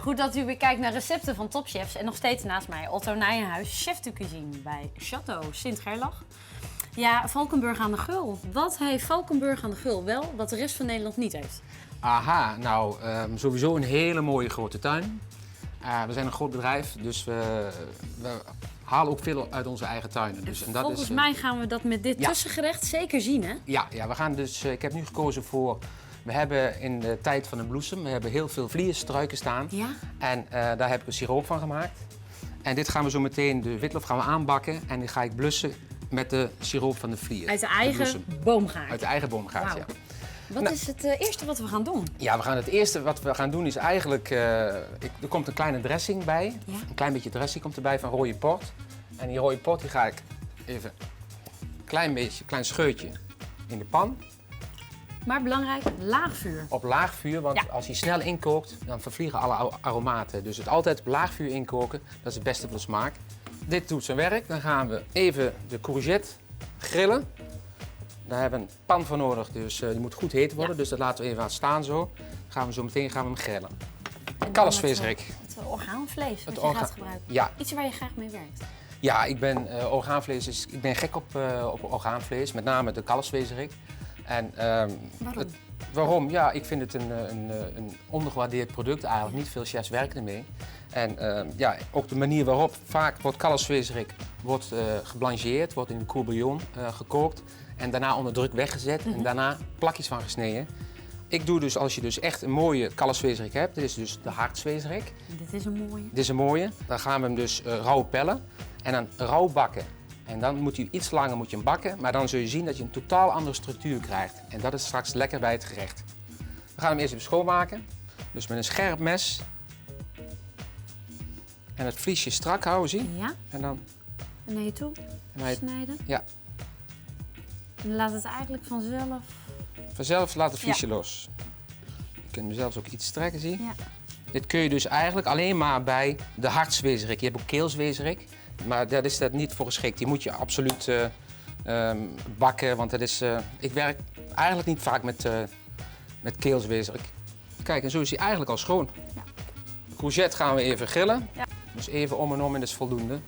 Goed dat u weer kijkt naar recepten van topchefs. En nog steeds naast mij Otto Nijenhuis, chef de cuisine bij Château Sint-Gerlach. Ja, Valkenburg aan de Gul. Wat heeft Valkenburg aan de Gul wel, wat de rest van Nederland niet heeft? Aha, nou sowieso een hele mooie grote tuin. We zijn een groot bedrijf, dus we halen ook veel uit onze eigen tuinen. Dus, en dat volgens mij gaan we dat met dit tussengerecht zeker zien, hè? Ja, we gaan dus, ik heb nu gekozen voor... We hebben in de tijd van de bloesem, we hebben heel veel vlierstruiken staan. Ja? En daar heb ik een siroop van gemaakt. En dit gaan we zo meteen, de witlof gaan we aanbakken en die ga ik blussen met de siroop van de vlier. Uit de eigen boomgaard? Uit de eigen boomgaard, Wauw. ja. Wat is het eerste wat we gaan doen? Ja, het eerste wat we gaan doen is eigenlijk, er komt een kleine dressing bij. Ja? Een klein beetje dressing komt erbij van rode port. En die rode port die ga ik even een klein scheutje in de pan. Maar belangrijk, laag vuur. Op laag vuur, want als hij snel inkookt, dan vervliegen alle aromaten. Dus het altijd op laag vuur inkoken, dat is het beste voor de smaak. Dit doet zijn werk. Dan gaan we even de courgette grillen. Daar hebben we een pan voor nodig, dus die moet goed heet worden. Dus dat laten we even aan staan zo. Gaan we hem grillen. Kalfsvleesrik. Het orgaanvlees wat je gaat gebruiken. Ja. Iets waar je graag mee werkt. Ja, ik ben gek op orgaanvlees, met name de kalfsvleesrik. En, Waarom? waarom? Ja, ik vind het een ondergewaardeerd product. Eigenlijk niet veel chefs werken ermee. En ook de manier waarop vaak wordt kalfsvleesrik geblancheerd, wordt in de courbouillon gekookt en daarna onder druk weggezet en daarna plakjes van gesneden. Ik doe dus, als je dus echt een mooie kalfsvleesrik hebt, dit is dus de hartvleesrik. Dit is een mooie. Dit is een mooie. Dan gaan we hem dus rauw pellen en dan rauw bakken. En dan moet hij iets langer hem bakken, maar dan zul je zien dat je een totaal andere structuur krijgt. En dat is straks lekker bij het gerecht. We gaan hem eerst even schoonmaken. Dus met een scherp mes. En het vliesje strak houden, zie. Ja. En dan... En naar je toe snijden. Ja. En dan laat het eigenlijk vanzelf... Vanzelf laat het vliesje los. Je kunt hem zelfs ook iets strekken, zie. Ja. Dit kun je dus eigenlijk alleen maar bij de hartzwezerik. Je hebt ook keelzwezerik. Maar daar is dat niet voor geschikt. Die moet je absoluut bakken, want dat is, ik werk eigenlijk niet vaak met keelzwezerik. Kijk, en zo is hij eigenlijk al schoon. Ja. De courgette gaan we even grillen. Ja. Dus even om en om en dat is voldoende.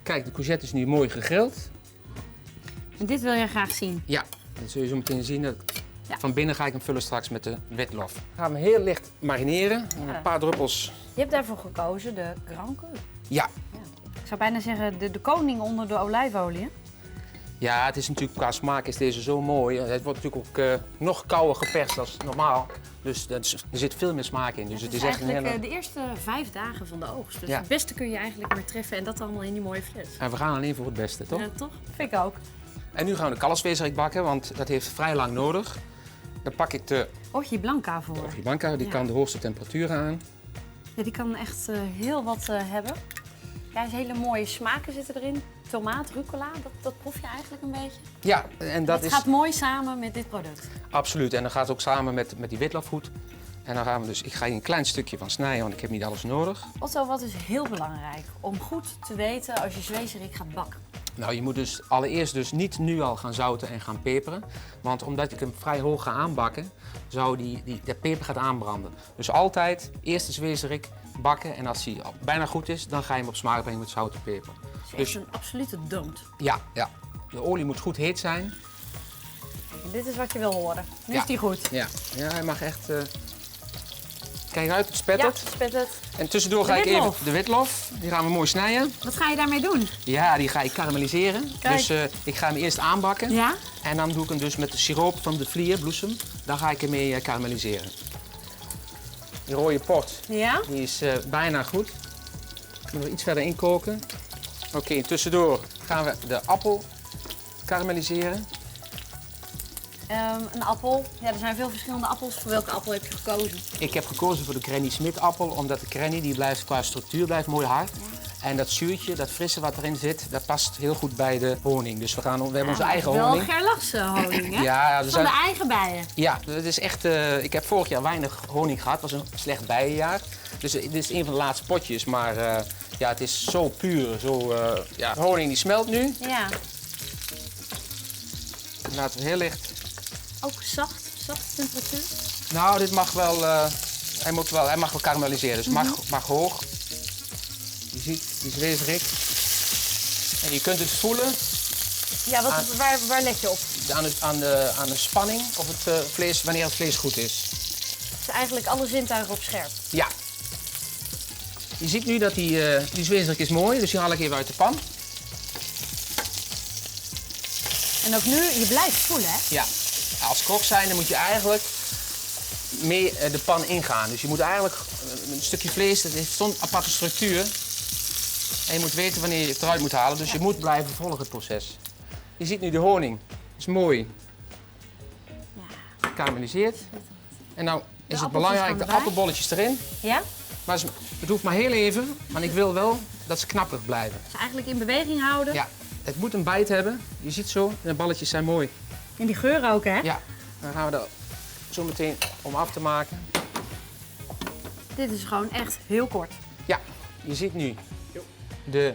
Kijk, de courgette is nu mooi gegrild. En dit wil je graag zien? Ja, dat zul je zo meteen zien. Van binnen ga ik hem vullen straks met de witlof. Dan gaan we hem heel licht marineren. Ja. Een paar druppels. Je hebt daarvoor gekozen de Grand Cru. Ja. Ik zou bijna zeggen de koning onder de olijfolie. Ja, het is natuurlijk qua smaak is deze zo mooi. Het wordt natuurlijk ook nog kouder geperst dan normaal. Dus er zit veel meer smaak in. Dus het is is echt een eigenlijk hele... de eerste 5 dagen van de oogst. Dus Ja. het beste kun je eigenlijk maar treffen en dat allemaal in die mooie fles. En we gaan alleen voor het beste, toch? Ja, toch? Vind ik ook. En nu gaan we de kalfsvleesrik bakken, want dat heeft vrij lang nodig. Dan pak ik de Oogje blanca voor. Oogje blanca, die kan de hoogste temperaturen aan. Ja, die kan echt heel wat hebben. Ja, hele mooie smaken zitten erin. Tomaat, rucola, dat proef je eigenlijk een beetje. Ja, en dat Het gaat mooi samen met dit product. Absoluut, en dan gaat het ook samen met die witlofgoed. En dan gaan we dus, ik ga hier een klein stukje van snijden, want ik heb niet alles nodig. Otto, wat is heel belangrijk om goed te weten als je zwezerik gaat bakken? Nou, je moet dus allereerst dus niet nu al gaan zouten en gaan peperen. Want omdat ik hem vrij hoog ga aanbakken, zou de peper gaat aanbranden. Dus altijd eerst de zwezerik bakken en als hij bijna goed is, dan ga je hem op smaak brengen met zout en peper. Dus een absolute don't. Ja. De olie moet goed heet zijn. En dit is wat je wil horen. Nu is die goed. Ja, hij mag echt... Kijk uit, het spettert. Ja, spettert. En tussendoor ga ik even de witlof. Die gaan we mooi snijden. Wat ga je daarmee doen? Ja, die ga ik karamelliseren. Kijk. Dus ik ga hem eerst aanbakken. Ja? En dan doe ik hem dus met de siroop van de vlier, bloesem. Dan ga ik hem mee karamelliseren. Die rode port, Ja? die is bijna goed. Kunnen we iets verder inkoken. Oké, tussendoor gaan we de appel karamelliseren. Een appel. Ja, er zijn veel verschillende appels. Voor welke appel heb je gekozen? Ik heb gekozen voor de Granny Smith appel, omdat de Granny die blijft qua structuur blijft mooi hard. Ja. En dat zuurtje, dat frisse wat erin zit, dat past heel goed bij de honing. Dus we hebben onze eigen honing. Wel Gerlachse honing, hè? Ja, van de eigen bijen. Ja, het is echt. Ik heb vorig jaar weinig honing gehad. Het was een slecht bijenjaar. Dus dit is een van de laatste potjes. Maar ja, het is zo puur. De honing die smelt nu. Ja. Laten we heel licht. Ook zachte temperatuur? Nou, dit mag wel Hij mag wel karamelliseren, dus mag hoog. Je ziet, die is wezerig. En je kunt het voelen Ja, waar let je op? aan de spanning of het vlees, wanneer het vlees goed is. Dus eigenlijk alle zintuigen op scherp. Ja. Je ziet nu dat die zwezerik is mooi, dus die haal ik even uit de pan. En ook nu, je blijft voelen, hè? Ja. Als kok zijnde moet je eigenlijk mee de pan ingaan. Dus je moet eigenlijk een stukje vlees, dat heeft zo'n aparte structuur. En je moet weten wanneer je het eruit moet halen, dus je moet blijven volgen het proces. Je ziet nu de honing. Dat is mooi. Gekarameliseerd. En nou is het belangrijk, de appelbolletjes erin. Ja? Maar het hoeft maar heel even, maar ik wil wel dat ze knapperig blijven. Dus eigenlijk in beweging houden. Ja, het moet een bijt hebben. Je ziet zo, de balletjes zijn mooi. En die geur ook, hè? Ja, dan gaan we er zo meteen om af te maken. Dit is gewoon echt heel kort. Ja, je ziet nu de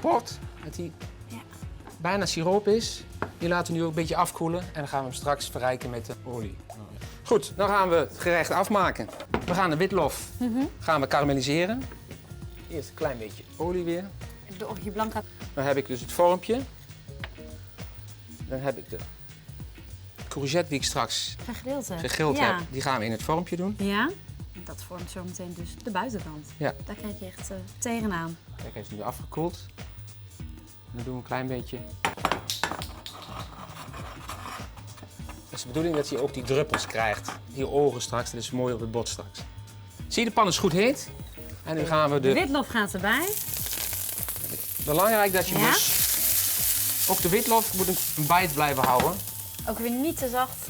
port, dat die bijna siroop is. Die laten we nu ook een beetje afkoelen en dan gaan we hem straks verrijken met de olie. Goed, dan gaan we het gerecht afmaken. We gaan de witlof gaan we karamelliseren. Eerst een klein beetje olie weer. De orgie blanca. Dan heb ik dus het vormpje. Dan heb ik de courgette die ik straks gegrild heb. Die gaan we in het vormpje doen. Ja, dat vormt zo meteen dus de buitenkant. Ja. Daar kijk je echt tegenaan. Kijk, hij is nu afgekoeld. Dan doen we een klein beetje. Het is de bedoeling dat hij ook die druppels krijgt. Die ogen straks, dat is mooi op het bord straks. Zie je, de pan is goed heet. En nu gaan we de witlof gaat erbij. Belangrijk dat je dus... Ook de witlof moet een bijt blijven houden. Ook weer niet te zacht.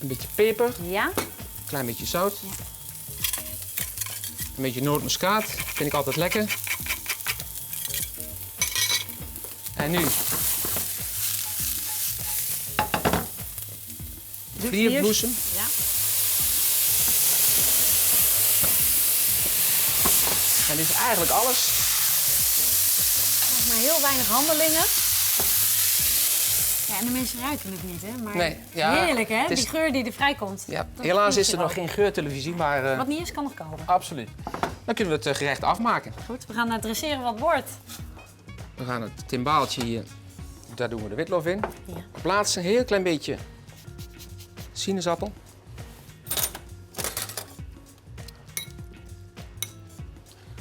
Een beetje peper. Ja. Een klein beetje zout. Ja. Een beetje nootmuskaat. Vind ik altijd lekker. En nu... Vlierbloesem. Ja. En dit is eigenlijk alles. Nog maar heel weinig handelingen. Ja, en de mensen ruiken het niet, hè? Maar nee, ja, heerlijk, hè? Die geur die er vrijkomt. Ja, helaas is er nog geen geurtelevisie, maar... Wat niet is, kan nog komen. Absoluut. Dan kunnen we het gerecht afmaken. Goed, we gaan naar het dresseren wat wordt. We gaan het timbaaltje hier, daar doen we de witlof in. Ja. Plaatsen een heel klein beetje sinaasappel.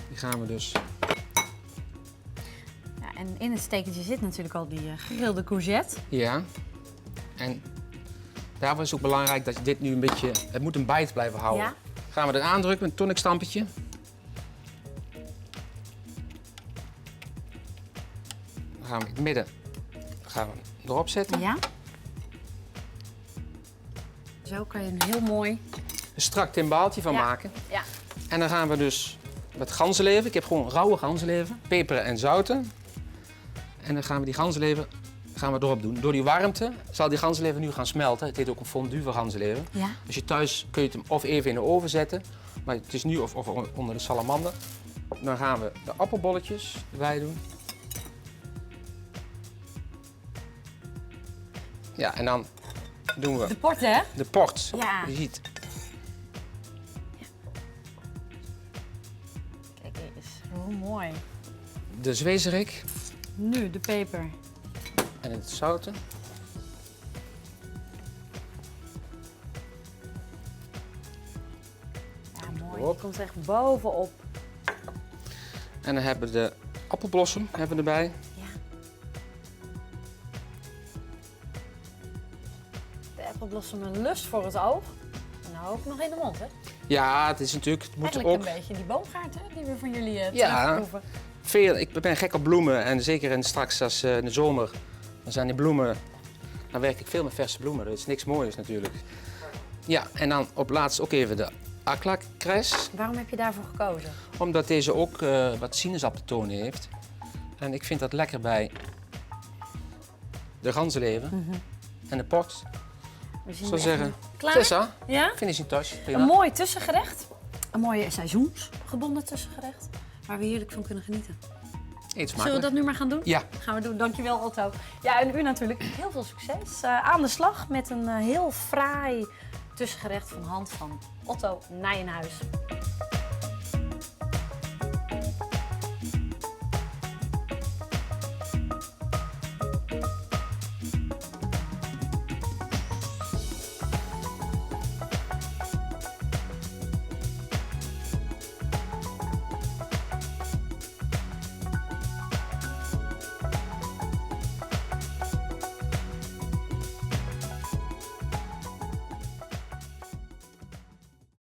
Die gaan we dus... Ja, en in het stekertje zit natuurlijk al die gegrilde courgette. Ja. En daarvoor is het ook belangrijk dat je dit nu een beetje... Het moet een bijt blijven houden. Ja. Gaan we het aandrukken met een tonicstampetje. Dan gaan we in het midden erop zetten. Ja. Zo kan je een heel mooi... Een strak timbaaltje van maken. Ja. En dan gaan we dus met ganzenlever. Ik heb gewoon rauwe ganzenlever. Peperen en zouten. En dan gaan we die ganzenlever erop doen. Door die warmte zal die ganzenlever nu gaan smelten. Het heet ook een fondue van ganzenlever. Ja. Dus je thuis kun je het hem of even in de oven zetten. Maar het is nu of onder de salamander. Dan gaan we de appelbolletjes erbij doen. Ja, en dan doen we... De port, hè? De port. Ja. Je ziet. Ja. Kijk eens, hoe mooi. De zwezerik. Nu de peper. En het zouten. Ja, mooi. Die komt echt bovenop. En dan hebben we de appelblossom erbij. Ja. De appelblossom een lust voor het oog. En nou ook nog in de mond, hè? Ja, het is natuurlijk... Het moet eigenlijk ook... een beetje die boomgaard, hè? Die we van jullie ja, terugproeven. ik ben gek op bloemen. En zeker straks als in de zomer, dan zijn die bloemen... Dan werk ik veel met verse bloemen. Dat is niks moois natuurlijk. Ja, en dan op laatst ook even de aklak-kres. Waarom heb je daarvoor gekozen? Omdat deze ook wat sinaasappeltonen heeft. En ik vind dat lekker bij de ganzenlever en de port. We zien Ik zou zeggen, klaar? Tessa, Ja? finish in touch. Een mooi tussengerecht. Een mooi seizoensgebonden tussengerecht. Waar we heerlijk van kunnen genieten. Eet Zullen we dat nu maar gaan doen? Ja. Gaan we doen. Dankjewel, Otto. Ja, en u natuurlijk heel veel succes. Aan de slag met een heel fraai tussengerecht van hand van Otto Nijenhuis.